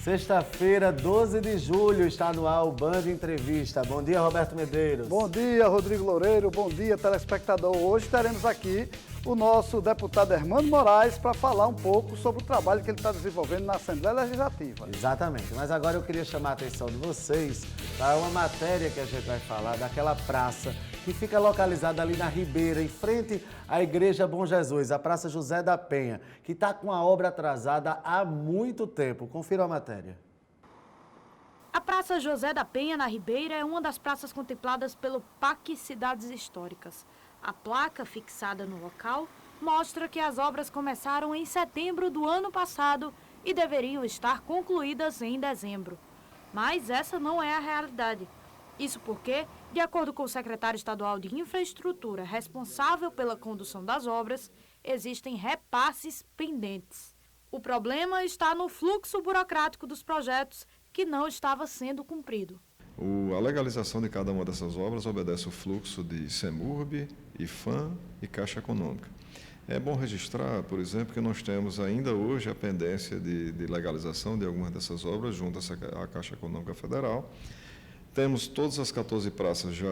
Sexta-feira, 12 de julho, está no ar o Band Entrevista. Bom dia, Roberto Medeiros. Bom dia, Rodrigo Loureiro. Bom dia, telespectador. Hoje teremos aqui o nosso deputado Hermano Moraes para falar um pouco sobre o trabalho que ele está desenvolvendo na Assembleia Legislativa. Exatamente, mas agora eu queria chamar a atenção de vocês para uma matéria que a gente vai falar daquela praça que fica localizada ali na Ribeira, em frente à Igreja Bom Jesus, a Praça José da Penha, que está com a obra atrasada há muito tempo. Confira a matéria. A Praça José da Penha, na Ribeira, é uma das praças contempladas pelo PAC Cidades Históricas. A placa fixada no local mostra que as obras começaram em setembro do ano passado e deveriam estar concluídas em dezembro. Mas essa não é a realidade. Isso porque, de acordo com o secretário estadual de Infraestrutura responsável pela condução das obras, existem repasses pendentes. O problema está no fluxo burocrático dos projetos, que não estava sendo cumprido. A legalização de cada uma dessas obras obedece o fluxo de CEMURB, IFAM e Caixa Econômica. É bom registrar, por exemplo, que nós temos ainda hoje a pendência de legalização de algumas dessas obras junto à Caixa Econômica Federal. Temos todas as 14 praças já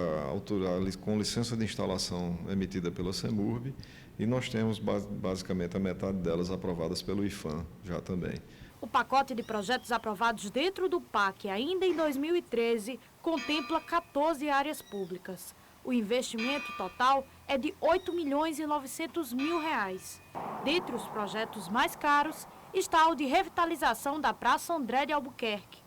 com licença de instalação emitida pela CEMURB e nós temos basicamente a metade delas aprovadas pelo IFAM já também. O pacote de projetos aprovados dentro do PAC ainda em 2013 contempla 14 áreas públicas. O investimento total é de R$ 8.900.000. Dentre os projetos mais caros está o de revitalização da Praça André de Albuquerque.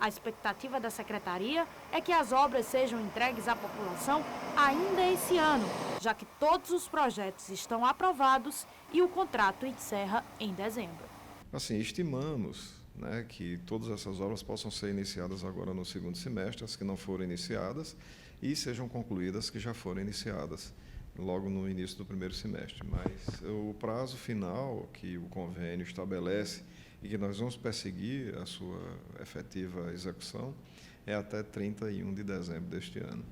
A expectativa da Secretaria é que as obras sejam entregues à população ainda esse ano, já que todos os projetos estão aprovados e o contrato encerra em dezembro. Assim, estimamos, que todas essas obras possam ser iniciadas agora no segundo semestre, as que não foram iniciadas, e sejam concluídas as que já foram iniciadas logo no início do primeiro semestre. Mas o prazo final que o convênio estabelece e que nós vamos perseguir a sua efetiva execução é até 31 de dezembro deste ano.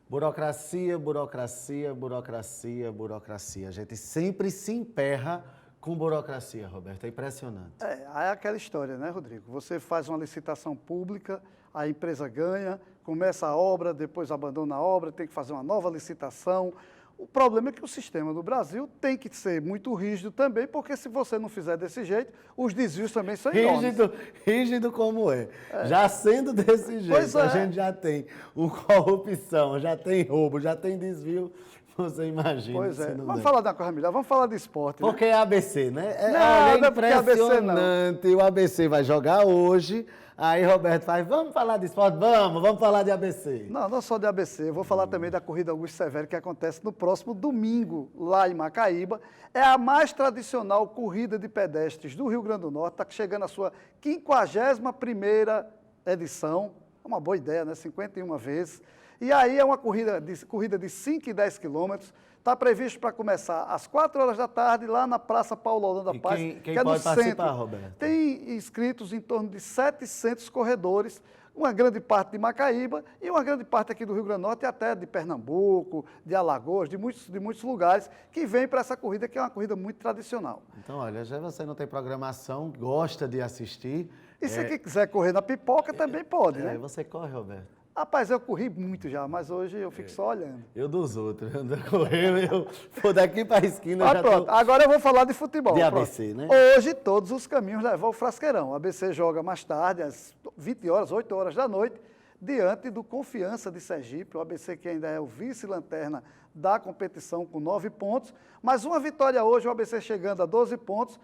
Burocracia, burocracia, burocracia, burocracia. A gente sempre se emperra com burocracia, Roberto. É impressionante. É aquela história, né, Rodrigo? Você faz uma licitação pública, a empresa ganha, começa a obra, depois abandona a obra, tem que fazer uma nova licitação. O problema é que o sistema do Brasil tem que ser muito rígido também, porque se você não fizer desse jeito, os desvios também são enormes. Rígido como é. Já sendo desse jeito, a gente já tem corrupção, já tem roubo, já tem desvio. Você imagina. Pois é. Vamos falar da coisa melhor, vamos falar de esporte. Porque é ABC, né? Não, é impressionante. O ABC vai jogar hoje. Aí Roberto faz, vamos falar de esporte? Vamos falar de ABC. Não só de ABC, eu vou falar também da Corrida Augusto Severo, que acontece no próximo domingo, lá em Macaíba. É a mais tradicional corrida de pedestres do Rio Grande do Norte, está chegando à sua 51ª edição, é uma boa ideia, né? 51 vezes. E aí é uma corrida de 5 e 10 quilômetros, está previsto para começar às 4 horas da tarde, lá na Praça Paulo Holanda Paz, que é pode no participar, centro. Roberto? Tem inscritos em torno de 700 corredores, uma grande parte de Macaíba e uma grande parte aqui do Rio Grande do Norte e até de Pernambuco, de Alagoas, de muitos lugares que vêm para essa corrida, que é uma corrida muito tradicional. Então, olha, já você não tem programação, gosta de assistir. E se quiser correr na pipoca, também pode, né? Você corre, Roberto? Rapaz, eu corri muito já, mas hoje eu fico só olhando. Eu dos outros, eu ando correndo, eu vou daqui para a esquina. Pronto, agora eu vou falar de futebol. De ABC, né? Hoje todos os caminhos levam ao Frasqueirão. O ABC joga mais tarde, às 20 horas, 8 horas da noite, diante do Confiança de Sergipe. O ABC que ainda é o vice-lanterna da competição com 9 pontos. Mas uma vitória hoje, o ABC chegando a 12 pontos.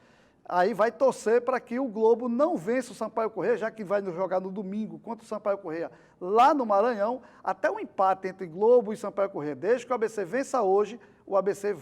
Aí vai torcer para que o Globo não vença o Sampaio Corrêa, já que vai jogar no domingo contra o Sampaio Corrêa lá no Maranhão, até o empate entre Globo e Sampaio Corrêa. Desde que o ABC vença hoje, o ABC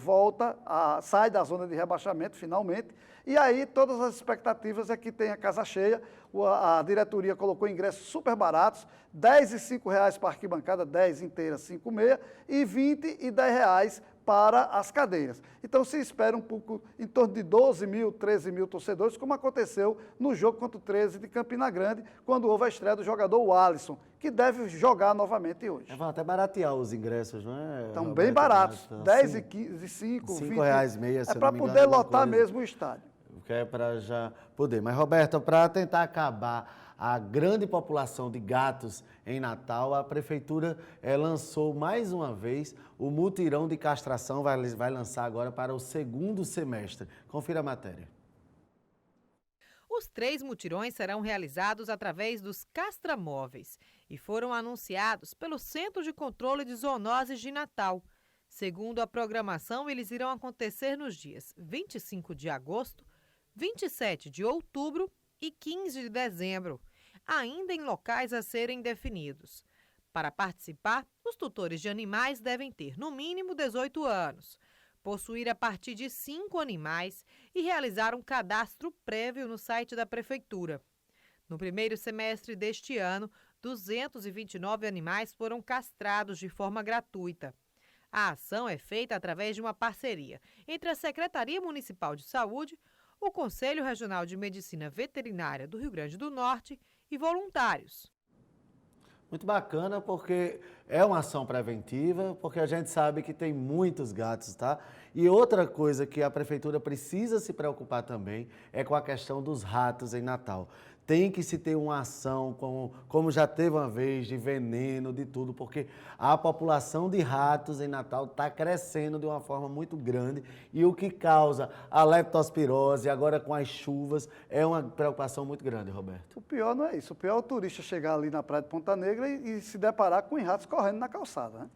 sai da zona de rebaixamento finalmente, e aí todas as expectativas é que tenha casa cheia. A diretoria colocou ingressos super baratos, R$ 10 e R$ 5 para arquibancada, 10 inteiras, 5,6, e R$ 20 e R$ 10 para as cadeiras. Então se espera um pouco, em torno de 12 mil, 13 mil torcedores, como aconteceu no jogo contra o 13 de Campina Grande, quando houve a estreia do jogador Alisson, que deve jogar novamente hoje. Vão até baratear os ingressos, não é? Estão Roberto, bem baratos, então, 10 e 15, 5, 5 20. reais meia, É para poder lotar mesmo o estádio. que é para já poder. Mas, Roberta, para tentar acabar a grande população de gatos em Natal, a Prefeitura lançou mais uma vez o mutirão de castração, vai lançar agora para o segundo semestre. Confira a matéria. Os 3 mutirões serão realizados através dos castramóveis e foram anunciados pelo Centro de Controle de Zoonoses de Natal. Segundo a programação, eles irão acontecer nos dias 25 de agosto, 27 de outubro e 15 de dezembro, ainda em locais a serem definidos. Para participar, os tutores de animais devem ter, no mínimo, 18 anos, possuir a partir de 5 animais e realizar um cadastro prévio no site da Prefeitura. No primeiro semestre deste ano, 229 animais foram castrados de forma gratuita. A ação é feita através de uma parceria entre a Secretaria Municipal de Saúde, o Conselho Regional de Medicina Veterinária do Rio Grande do Norte e voluntários. Muito bacana, porque é uma ação preventiva, porque a gente sabe que tem muitos gatos, tá? E outra coisa que a Prefeitura precisa se preocupar também é com a questão dos ratos em Natal. Tem que se ter uma ação, como já teve uma vez, de veneno, de tudo, porque a população de ratos em Natal está crescendo de uma forma muito grande e o que causa a leptospirose, agora com as chuvas, é uma preocupação muito grande, Roberto. O pior não é isso, o pior é o turista chegar ali na praia de Ponta Negra e se deparar com ratos correndo na calçada, né?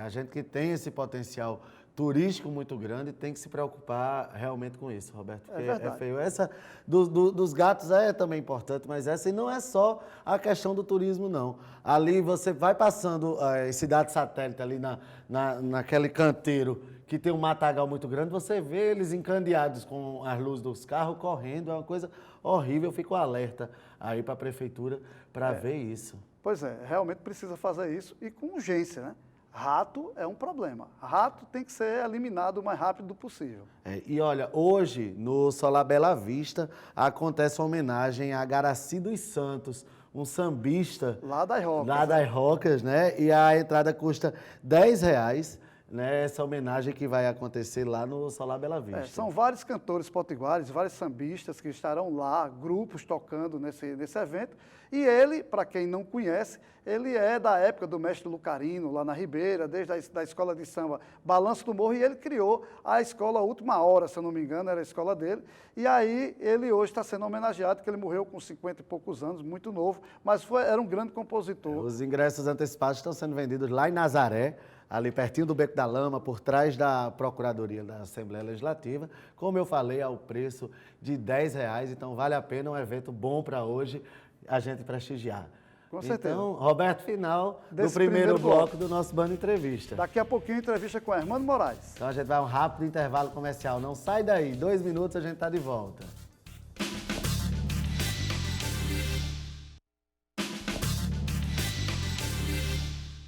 A gente que tem esse potencial turístico muito grande tem que se preocupar realmente com isso, Roberto, porque é feio. Essa dos gatos é também importante, mas essa e não é só a questão do turismo, não. Ali você vai passando em cidade satélite, ali naquele canteiro que tem um matagal muito grande, você vê eles encandeados com as luzes dos carros correndo, é uma coisa horrível. Eu fico alerta aí para a Prefeitura para ver isso. Pois é, realmente precisa fazer isso e com urgência, né? Rato é um problema. Rato tem que ser eliminado o mais rápido possível. E olha, hoje no Solar Bela Vista acontece uma homenagem a Garaci dos Santos, um sambista lá das Rocas. Lá das Rocas, né? E a entrada custa R$10, né? Essa homenagem que vai acontecer lá no Solar Bela Vista. São vários cantores potiguares, vários sambistas que estarão lá, grupos tocando nesse evento. E ele, para quem não conhece, ele é da época do mestre Lucarino, lá na Ribeira, desde a escola de samba Balanço do Morro, e ele criou a escola Última Hora, se eu não me engano, era a escola dele. E aí ele hoje está sendo homenageado, porque ele morreu com 50 e poucos anos, muito novo, mas era um grande compositor. Os ingressos antecipados estão sendo vendidos lá em Nazaré, ali pertinho do Beco da Lama, por trás da Procuradoria da Assembleia Legislativa. Como eu falei, ao preço de R$10, então vale a pena, um evento bom para hoje a gente prestigiar. Com certeza. Então, Roberto, final do primeiro bloco do nosso Band Entrevista. Daqui a pouquinho, entrevista com Hermano Moraes. Então a gente vai a um rápido intervalo comercial. Não sai daí, 2 minutos a gente está de volta.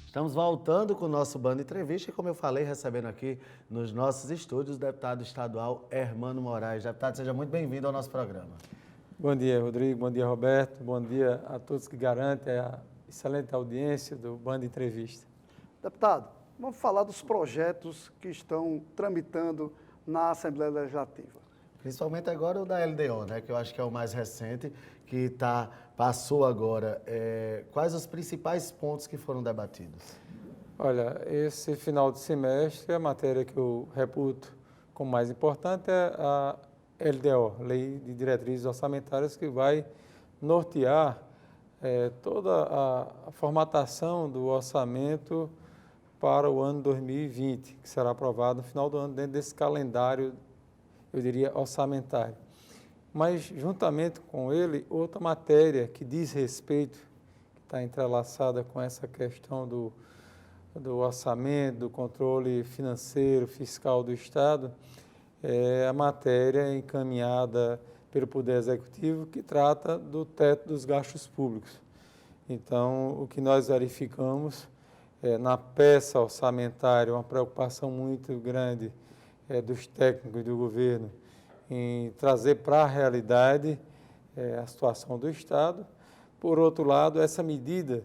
Estamos voltando com o nosso Band Entrevista e, como eu falei, recebendo aqui nos nossos estúdios o deputado estadual Hermano Moraes. Deputado, seja muito bem-vindo ao nosso programa. Bom dia, Rodrigo. Bom dia, Roberto. Bom dia a todos que garantem a excelente audiência do Band Entrevista. Deputado, vamos falar dos projetos que estão tramitando na Assembleia Legislativa. Principalmente agora o da LDO, né, que eu acho que é o mais recente, que passou agora. Quais os principais pontos que foram debatidos? Olha, esse final de semestre, a matéria que eu reputo como mais importante é a LDO, Lei de Diretrizes Orçamentárias, que vai nortear toda a formatação do orçamento para o ano 2020, que será aprovado no final do ano, dentro desse calendário, eu diria, orçamentário. Mas, juntamente com ele, outra matéria que diz respeito, que está entrelaçada com essa questão do orçamento, do controle financeiro, fiscal do Estado, é a matéria encaminhada pelo Poder Executivo que trata do teto dos gastos públicos. Então, o que nós verificamos na peça orçamentária, uma preocupação muito grande dos técnicos do governo em trazer para a realidade a situação do Estado. Por outro lado, essa medida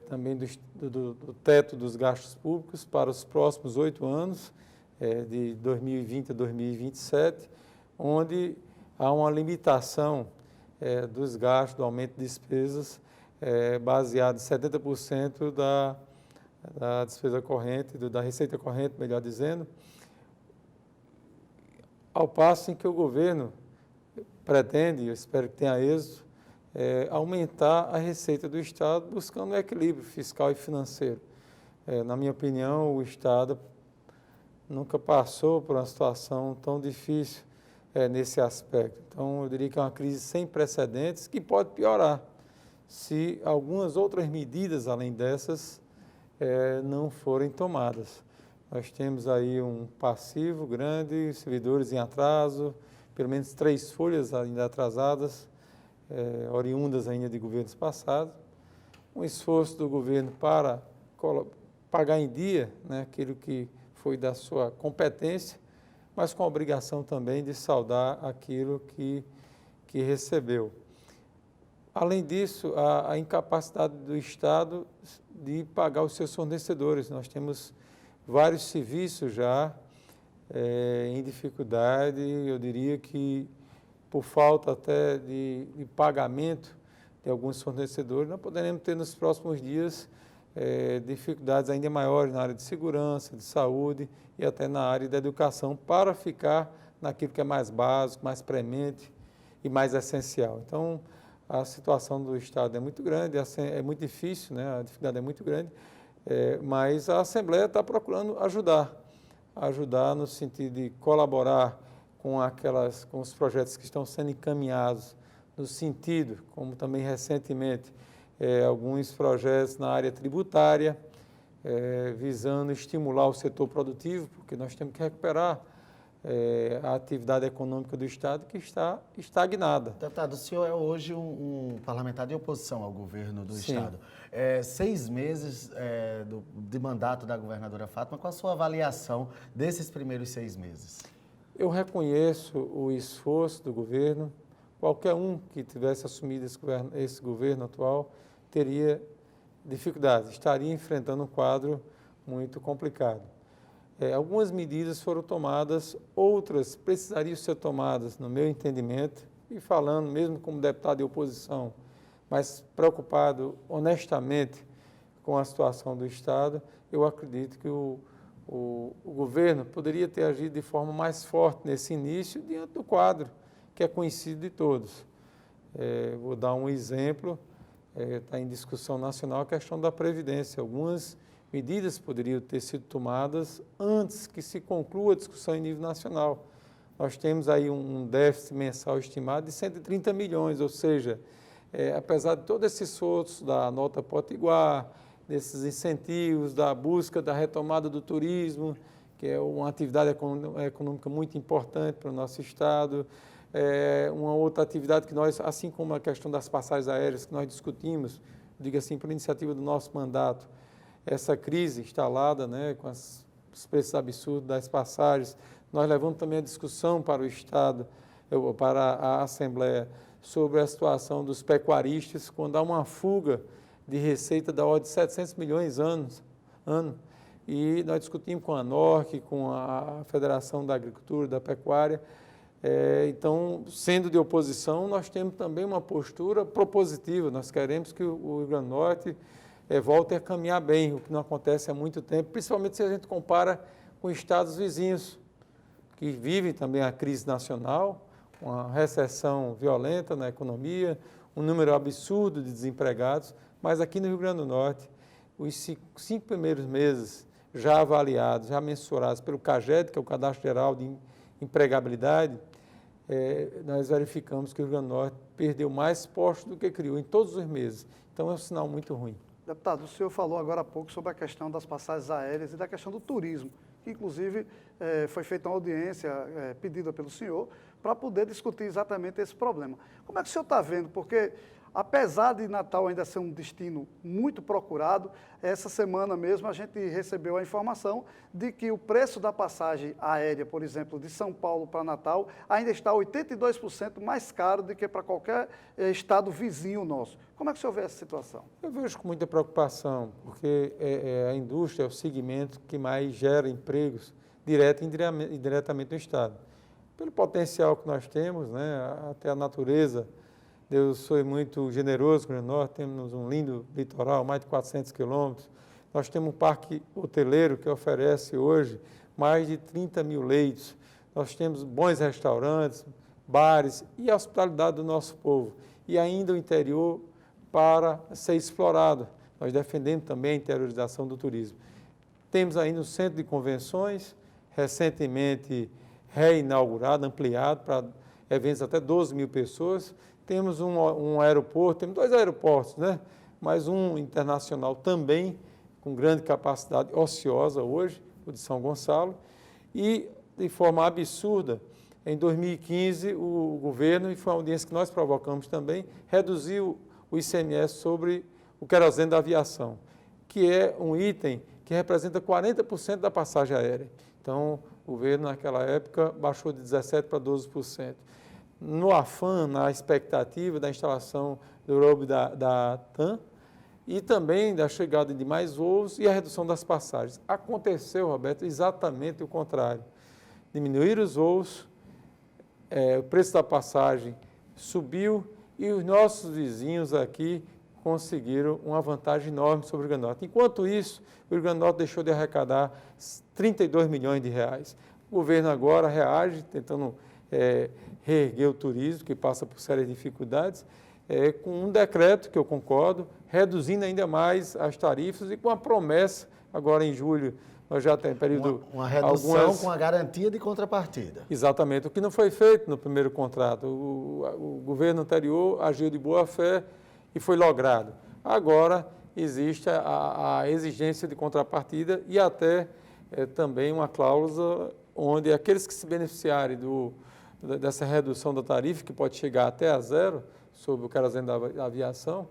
também do teto dos gastos públicos para os próximos 8 anos, de 2020 a 2027, onde há uma limitação dos gastos, do aumento de despesas, baseado em 70% da despesa corrente, da receita corrente, melhor dizendo, ao passo em que o governo pretende, eu espero que tenha êxito, aumentar a receita do Estado buscando um equilíbrio fiscal e financeiro. Na minha opinião, o Estado nunca passou por uma situação tão difícil nesse aspecto. Então, eu diria que é uma crise sem precedentes que pode piorar se algumas outras medidas, além dessas, não forem tomadas. Nós temos aí um passivo grande, servidores em atraso, pelo menos 3 folhas ainda atrasadas, oriundas ainda de governos passados. Um esforço do governo para pagar em dia, né, aquilo que foi da sua competência, mas com a obrigação também de saldar aquilo que recebeu. Além disso, a incapacidade do Estado de pagar os seus fornecedores. Nós temos vários serviços já em dificuldade, eu diria que por falta até de pagamento de alguns fornecedores, nós poderemos ter nos próximos dias dificuldades ainda maiores na área de segurança, de saúde e até na área da educação, para ficar naquilo que é mais básico, mais premente e mais essencial. Então, a situação do Estado é muito grande, é muito difícil, né? A dificuldade é muito grande, mas a Assembleia está procurando ajudar no sentido de colaborar com os projetos que estão sendo encaminhados no sentido, como também recentemente, alguns projetos na área tributária, visando estimular o setor produtivo, porque nós temos que recuperar a atividade econômica do Estado que está estagnada. Deputado, o senhor é hoje um parlamentar de oposição ao governo do Sim. Estado. 6 meses de mandato da governadora Fátima, qual a sua avaliação desses primeiros 6 meses? Eu reconheço o esforço do governo. Qualquer um que tivesse assumido esse governo atual teria dificuldades, estaria enfrentando um quadro muito complicado. Algumas medidas foram tomadas, outras precisariam ser tomadas, no meu entendimento, e falando mesmo como deputado de oposição, mas preocupado honestamente com a situação do Estado, eu acredito que o governo poderia ter agido de forma mais forte nesse início, diante do quadro que é conhecido de todos. Vou dar um exemplo, está em discussão nacional a questão da Previdência. Algumas medidas poderiam ter sido tomadas antes que se conclua a discussão em nível nacional. Nós temos aí um déficit mensal estimado de 130 milhões, ou seja, apesar de todo esse esforço da nota potiguar, desses incentivos, da busca da retomada do turismo, que é uma atividade econômica muito importante para o nosso Estado, uma outra atividade que nós, assim como a questão das passagens aéreas que nós discutimos, digo assim, por iniciativa do nosso mandato, essa crise instalada, né, com os preços absurdos das passagens, nós levamos também a discussão para o Estado, para a Assembleia, sobre a situação dos pecuaristas, quando há uma fuga de receita da ordem de 700 milhões ano. E nós discutimos com a NORC, com a Federação da Agricultura e da Pecuária. Então, sendo de oposição, nós temos também uma postura propositiva. Nós queremos que o Rio Grande do Norte volte a caminhar bem, o que não acontece há muito tempo, principalmente se a gente compara com estados vizinhos, que vivem também a crise nacional, uma recessão violenta na economia, um número absurdo de desempregados, mas aqui no Rio Grande do Norte, os 5 primeiros meses já avaliados, já mensurados pelo CAGED, que é o Cadastro Geral de Empregabilidade, nós verificamos que o Rio Grande do Norte perdeu mais postos do que criou em todos os meses. Então é um sinal muito ruim. Deputado, o senhor falou agora há pouco sobre a questão das passagens aéreas e da questão do turismo, que inclusive foi feita uma audiência pedida pelo senhor para poder discutir exatamente esse problema. Como é que o senhor está vendo? Porque, apesar de Natal ainda ser um destino muito procurado, essa semana mesmo a gente recebeu a informação de que o preço da passagem aérea, por exemplo, de São Paulo para Natal, ainda está 82% mais caro do que para qualquer estado vizinho nosso. Como é que o senhor vê essa situação? Eu vejo com muita preocupação, porque a indústria é o segmento que mais gera empregos direto e indiretamente no Estado. pelo potencial que nós temos, né? Até a natureza. Deus foi muito generoso com o Rio Grande do Norte, temos um lindo litoral, mais de 400 quilômetros. Nós temos um parque hoteleiro que oferece hoje mais de 30 mil leitos. Nós temos bons restaurantes, bares e a hospitalidade do nosso povo. E ainda o interior para ser explorado. Nós defendemos também a interiorização do turismo. Temos ainda um centro de convenções, recentemente reinaugurado, ampliado para eventos até 12 mil pessoas. Temos um aeroporto, temos 2 aeroportos, né? Mas um internacional também, com grande capacidade ociosa hoje, o de São Gonçalo. E, de forma absurda, em 2015, o governo, e foi uma audiência que nós provocamos também, reduziu o ICMS sobre o querosene da aviação, que é um item que representa 40% da passagem aérea. Então, o governo, naquela época, baixou de 17% para 12%. No afã, na expectativa da instalação do hub da TAM e também da chegada de mais voos e a redução das passagens. Aconteceu, Roberto, exatamente o contrário. Diminuíram os voos, o preço da passagem subiu e os nossos vizinhos aqui conseguiram uma vantagem enorme sobre o Rio Grande do Norte. Enquanto isso, o Rio Grande do Norte deixou de arrecadar 32 milhões de reais. O governo agora reage, tentando reerguer o turismo, que passa por sérias dificuldades, com um decreto, que eu concordo, reduzindo ainda mais as tarifas e com a promessa, agora em julho, nós já temos período... Uma redução com a garantia de contrapartida. Exatamente, o que não foi feito no primeiro contrato. O governo anterior agiu de boa fé e foi logrado. Agora existe a exigência de contrapartida e até também uma cláusula onde aqueles que se beneficiarem dessa redução da tarifa, que pode chegar até a zero, sobre o querosene da aviação,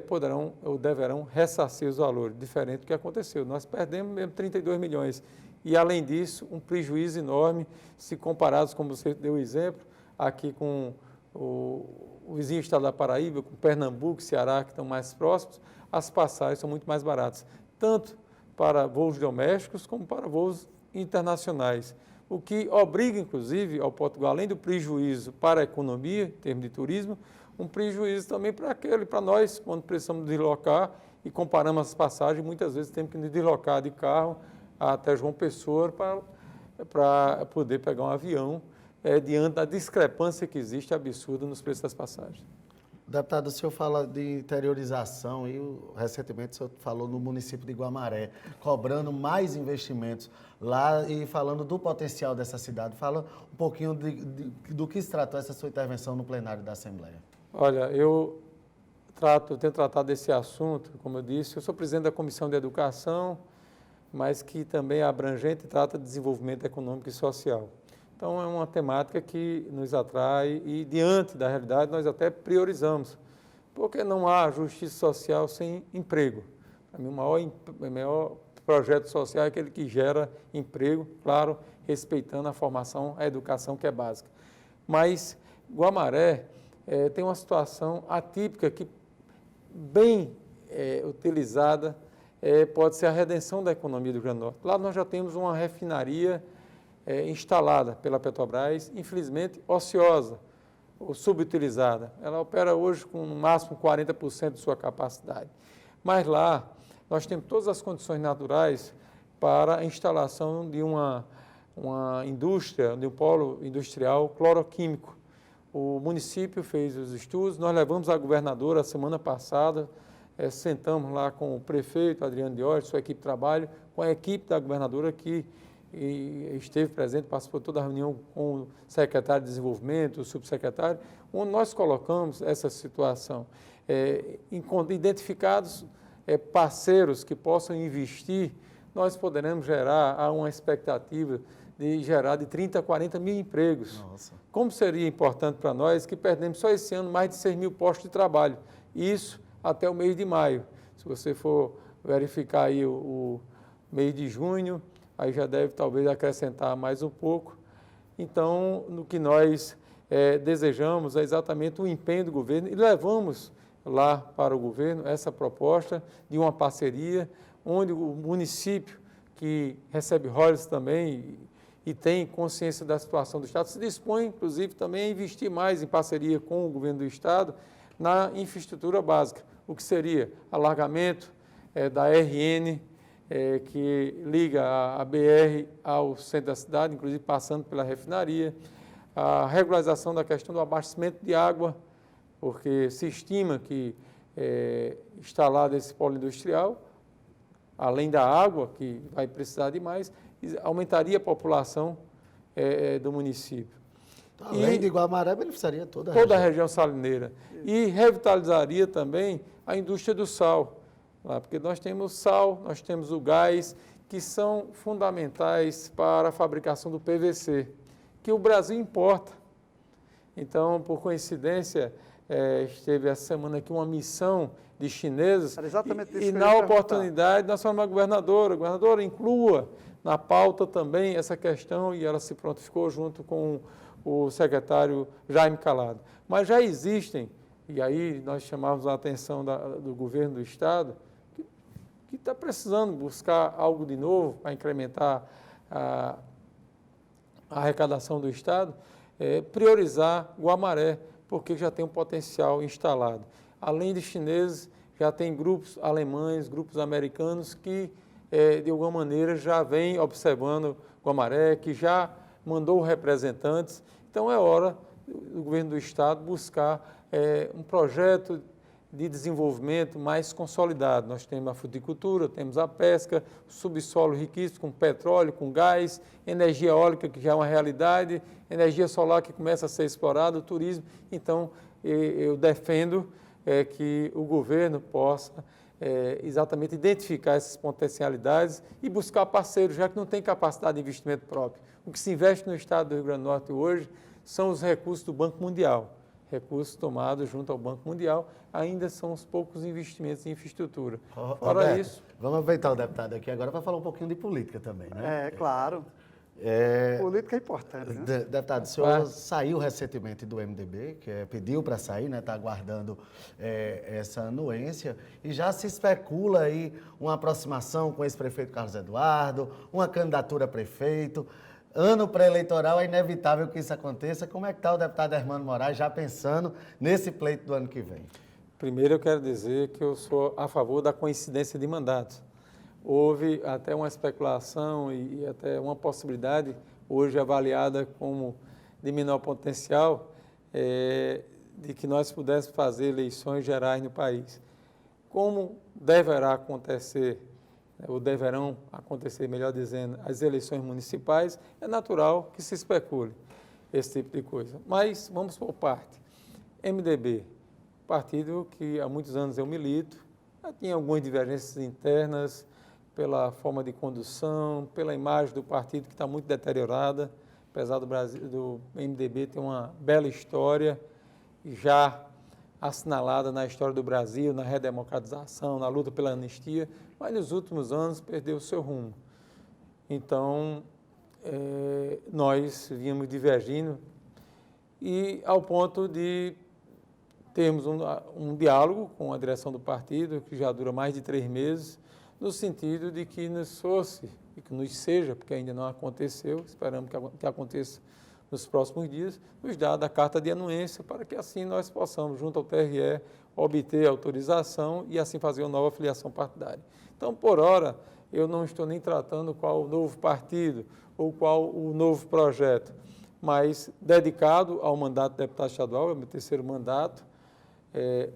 poderão ou deverão ressarcir os valores, diferente do que aconteceu. Nós perdemos mesmo 32 milhões. E, além disso, um prejuízo enorme, se comparados, como você deu o exemplo, aqui com o vizinho estado da Paraíba, com Pernambuco, Ceará, que estão mais próximos, as passagens são muito mais baratas, tanto para voos domésticos como para voos internacionais. O que obriga, inclusive, ao Portugal, além do prejuízo para a economia, em termos de turismo, um prejuízo também para nós, quando precisamos deslocar e comparamos as passagens, muitas vezes temos que nos deslocar de carro até João Pessoa para poder pegar um avião, diante da discrepância que existe absurda nos preços das passagens. Deputado, o senhor fala de interiorização e recentemente o senhor falou no município de Guamaré, cobrando mais investimentos lá e falando do potencial dessa cidade. Fala um pouquinho do que se tratou essa sua intervenção no plenário da Assembleia. Olha, eu tenho tratado desse assunto, como eu disse, eu sou presidente da Comissão de Educação, mas que também é abrangente e trata de desenvolvimento econômico e social. Então, é uma temática que nos atrai e, diante da realidade, nós até priorizamos, porque não há justiça social sem emprego. Para mim, o maior projeto social é aquele que gera emprego, claro, respeitando a formação, a educação que é básica. Mas Guamaré tem uma situação atípica que, bem utilizada, pode ser a redenção da economia do Rio Grande do Norte. Lá nós já temos uma refinaria instalada pela Petrobras, infelizmente ociosa ou subutilizada. Ela opera hoje com no máximo 40% de sua capacidade. Mas lá nós temos todas as condições naturais para a instalação de uma indústria, de um polo industrial cloroquímico. O município fez os estudos, nós levamos a governadora a semana passada, sentamos lá com o prefeito Adriano Diógenes, sua equipe de trabalho, com a equipe da governadora que esteve presente, participou de toda a reunião com o secretário de Desenvolvimento, o subsecretário, onde nós colocamos essa situação. Identificados parceiros que possam investir, nós poderemos gerar uma expectativa de gerar de 30 a 40 mil empregos. Nossa. Como seria importante para nós que perdemos só esse ano mais de 6 mil postos de trabalho, isso até o mês de maio. Se você for verificar aí o mês de junho, aí já deve talvez acrescentar mais um pouco. Então, no que nós desejamos é exatamente o empenho do governo e levamos lá para o governo essa proposta de uma parceria onde o município, que recebe royalties também e tem consciência da situação do Estado, se dispõe, inclusive, também a investir mais em parceria com o governo do Estado na infraestrutura básica, o que seria alargamento da RN, que liga a BR ao centro da cidade, inclusive passando pela refinaria, a regularização da questão do abastecimento de água, porque se estima que instalado esse polo industrial, além da água, que vai precisar de mais, aumentaria a população do município. Além de Guamaré, beneficiaria toda a região salineira. E revitalizaria também a indústria do sal, porque nós temos sal, nós temos o gás, que são fundamentais para a fabricação do PVC, que o Brasil importa. Então, por coincidência, esteve essa semana aqui uma missão de chineses e na oportunidade nós falamos à governadora, inclua na pauta também essa questão, e ela se prontificou junto com o secretário Jaime Calado. Mas já existem, e aí nós chamamos a atenção do governo do Estado, que está precisando buscar algo de novo para incrementar a arrecadação do Estado, priorizar Guamaré, porque já tem um potencial instalado. Além de chineses, já tem grupos alemães, grupos americanos que, de alguma maneira, já vêm observando Guamaré, que já mandou representantes. Então, é hora do governo do Estado buscar um projeto de desenvolvimento mais consolidado. Nós temos a fruticultura, temos a pesca, subsolo riquíssimo com petróleo, com gás, energia eólica, que já é uma realidade, energia solar que começa a ser explorada, o turismo. Então, eu defendo que o governo possa exatamente identificar essas potencialidades e buscar parceiros, já que não tem capacidade de investimento próprio. O que se investe no estado do Rio Grande do Norte hoje são os recursos do Banco Mundial. Recursos tomados junto ao Banco Mundial, ainda são os poucos investimentos em infraestrutura. Fora isso... Vamos aproveitar o deputado aqui agora para falar um pouquinho de política também, né? Claro. Política é importante, né? Deputado, o senhor saiu recentemente do MDB, que pediu para sair, né? Está aguardando essa anuência, e já se especula aí uma aproximação com o ex-prefeito Carlos Eduardo, uma candidatura a prefeito. Ano pré-eleitoral, é inevitável que isso aconteça. Como é que está o deputado Hermano Moraes já pensando nesse pleito do ano que vem? Primeiro, eu quero dizer que eu sou a favor da coincidência de mandatos. Houve até uma especulação e até uma possibilidade, hoje avaliada como de menor potencial, de que nós pudéssemos fazer eleições gerais no país. Como deverá acontecer, ou deverão acontecer, melhor dizendo, as eleições municipais, é natural que se especule esse tipo de coisa. Mas vamos por parte. MDB, partido que há muitos anos eu milito, já tinha algumas divergências internas pela forma de condução, pela imagem do partido que está muito deteriorada, apesar do MDB ter uma bela história, já assinalada na história do Brasil, na redemocratização, na luta pela anistia, mas nos últimos anos perdeu o seu rumo. Então, nós vínhamos divergindo e ao ponto de termos um diálogo com a direção do partido, que já dura mais de 3 meses, no sentido de que nos fosse, e que nos seja, porque ainda não aconteceu, esperamos que aconteça nos próximos dias, nos dada a carta de anuência para que assim nós possamos, junto ao TRE, obter autorização e assim fazer uma nova filiação partidária. Então, por hora, eu não estou nem tratando qual o novo partido ou qual o novo projeto, mas dedicado ao mandato de deputado estadual, é o meu 3º mandato,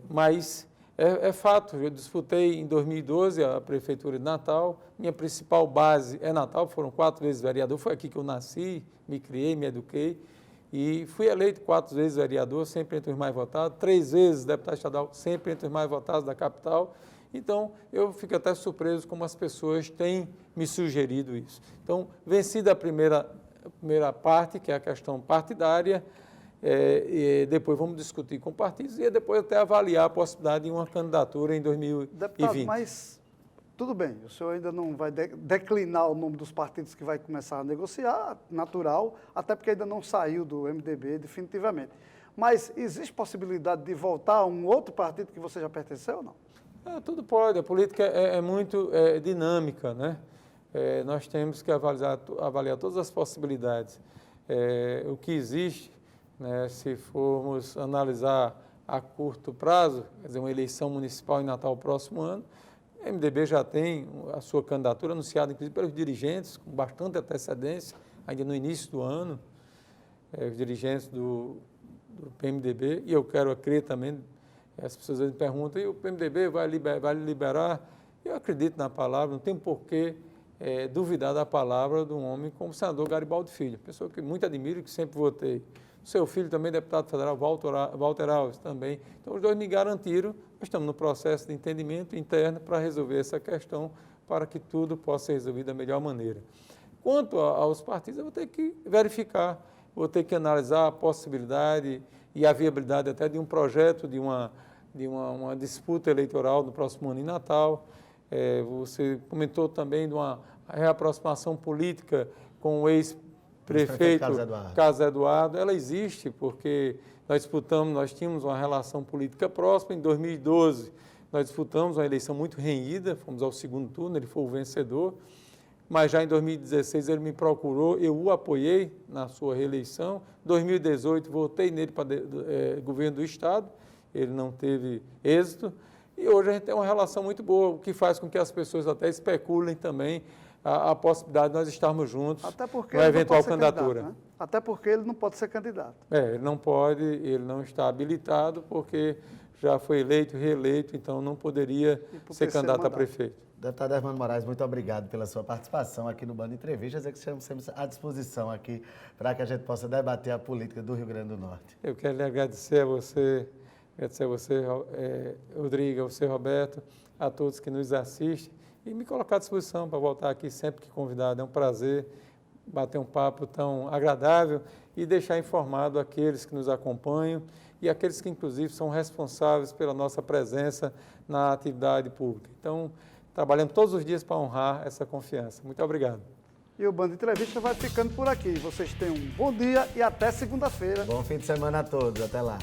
mas é fato, eu disputei em 2012 a Prefeitura de Natal, minha principal base é Natal, foram 4 vezes vereador, foi aqui que eu nasci, me criei, me eduquei, e fui eleito 4 vezes vereador, sempre entre os mais votados, 3 vezes deputado estadual, sempre entre os mais votados da capital. Então, eu fico até surpreso como as pessoas têm me sugerido isso. Então, vencida a primeira parte, que é a questão partidária, e depois vamos discutir com partidos e depois até avaliar a possibilidade de uma candidatura em 2020. Deputado, mas tudo bem, o senhor ainda não vai declinar o nome dos partidos que vai começar a negociar, natural, até porque ainda não saiu do MDB definitivamente. Mas existe possibilidade de voltar a um outro partido que você já pertenceu ou não? Tudo pode, a política é muito dinâmica, né? nós temos que avaliar todas as possibilidades. O que existe, né, se formos analisar a curto prazo, quer dizer, uma eleição municipal em Natal próximo ano, o MDB já tem a sua candidatura anunciada, inclusive pelos dirigentes, com bastante antecedência, ainda no início do ano, os dirigentes do PMDB, e eu quero acreditar também, as pessoas me perguntam, e o PMDB vai liberar? Eu acredito na palavra, não tem por que duvidar da palavra de um homem como o senador Garibaldi Filho, pessoa que muito admiro e que sempre votei. Seu filho também, deputado federal, Walter Alves, também. Então, os dois me garantiram, nós estamos no processo de entendimento interno para resolver essa questão, para que tudo possa ser resolvido da melhor maneira. Quanto aos partidos, eu vou ter que verificar, vou ter que analisar a possibilidade e a viabilidade até de um projeto, de uma disputa eleitoral no próximo ano em Natal. Você comentou também de uma reaproximação política com o ex-prefeito Carlos Eduardo. Ela existe porque nós tínhamos uma relação política próxima. Em 2012, nós disputamos uma eleição muito renhida, fomos ao segundo turno, ele foi o vencedor. Mas já em 2016 ele me procurou, eu o apoiei na sua reeleição. Em 2018 votei nele para governo do Estado, ele não teve êxito. E hoje a gente tem uma relação muito boa, o que faz com que as pessoas até especulem também a possibilidade de nós estarmos juntos na eventual candidatura. Né? Até porque ele não pode ser candidato. Ele não pode, ele não está habilitado porque já foi eleito, reeleito, então não poderia ser candidato a prefeito. Deputado Hermano Moraes, muito obrigado pela sua participação aqui no Band Entrevistas, que estamos sempre à disposição aqui para que a gente possa debater a política do Rio Grande do Norte. Eu quero lhe agradecer a você, Rodrigo, a você, Roberto, a todos que nos assistem e me colocar à disposição para voltar aqui sempre que convidado. É um prazer bater um papo tão agradável e deixar informado aqueles que nos acompanham e aqueles que, inclusive, são responsáveis pela nossa presença na atividade pública. Então, trabalhando todos os dias para honrar essa confiança. Muito obrigado. E o Band Entrevista vai ficando por aqui. Vocês tenham um bom dia e até segunda-feira. Bom fim de semana a todos. Até lá.